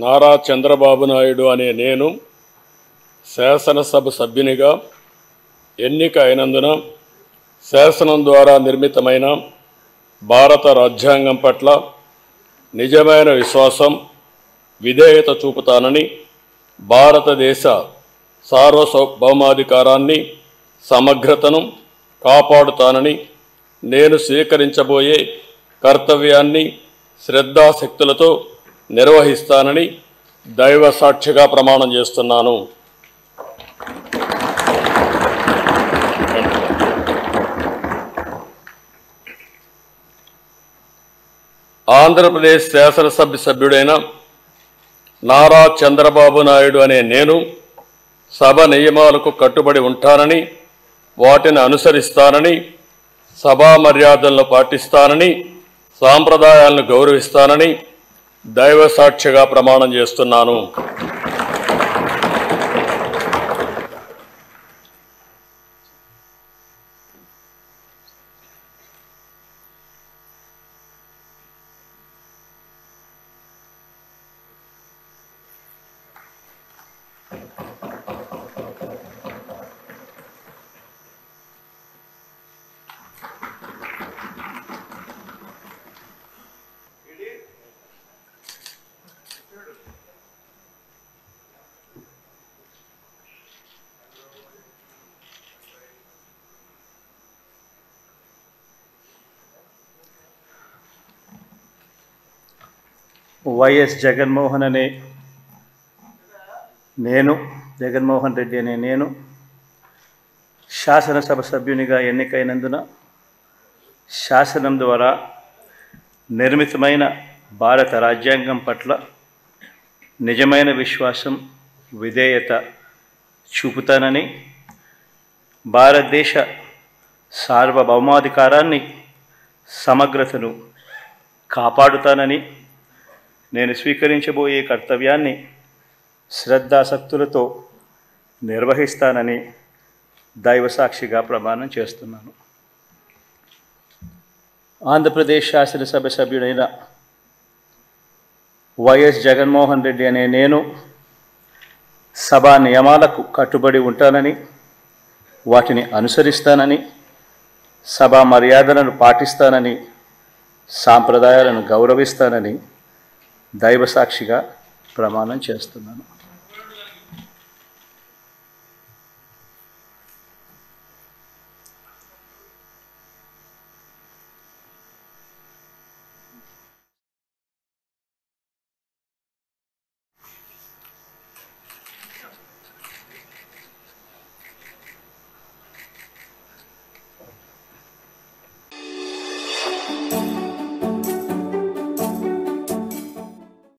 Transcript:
నారా చంద్రబాబు నాయుడు అనే నేను శాసనసభ సభ్యునిగా ఎన్నిక అయినందున శాసనం ద్వారా నిర్మితమైన భారత రాజ్యాంగం పట్ల నిజమైన విశ్వాసం, విధేయత చూపుతానని, భారతదేశ సార్వభౌమాధికారాన్ని, సమగ్రతను కాపాడుతానని, నేను స్వీకరించబోయే కర్తవ్యాన్ని శ్రద్ధాశక్తులతో నిర్వహిస్తానని దైవ సాక్షిగా ప్రమాణం చేస్తున్నాను. ఆంధ్రప్రదేశ్ శాసనసభ సభ్యుడైన నారా చంద్రబాబు నాయుడు అనే నేను సభ నియమాలకు కట్టుబడి ఉంటానని, వాటిని అనుసరిస్తానని, సభా మర్యాదలను పాటిస్తానని, సాంప్రదాయాలను గౌరవిస్తానని దైవ సాక్షిగా ప్రమాణం చేస్తున్నాను. వైఎస్ జగన్మోహన్ రెడ్డి అనే నేను శాసనసభ సభ్యునిగా ఎన్నికైనందున శాసనం ద్వారా నిర్మితమైన భారత రాజ్యాంగం పట్ల నిజమైన విశ్వాసం, విధేయత చూపుతానని, భారతదేశ సార్వభౌమాధికారాన్ని, సమగ్రతను కాపాడుతానని, నేను స్వీకరించబోయే కర్తవ్యాన్ని శ్రద్ధాశక్తులతో నిర్వహిస్తానని దైవసాక్షిగా ప్రమాణం చేస్తున్నాను. ఆంధ్రప్రదేశ్ శాసనసభ సభ్యుడైన వైఎస్ జగన్మోహన్ రెడ్డి అనే నేను సభా నియమాలకు కట్టుబడి ఉంటానని, వాటిని అనుసరిస్తానని, సభా మర్యాదలను పాటిస్తానని, సాంప్రదాయాలను గౌరవిస్తానని దైవసాక్షిగా ప్రమాణం చేస్తున్నాను.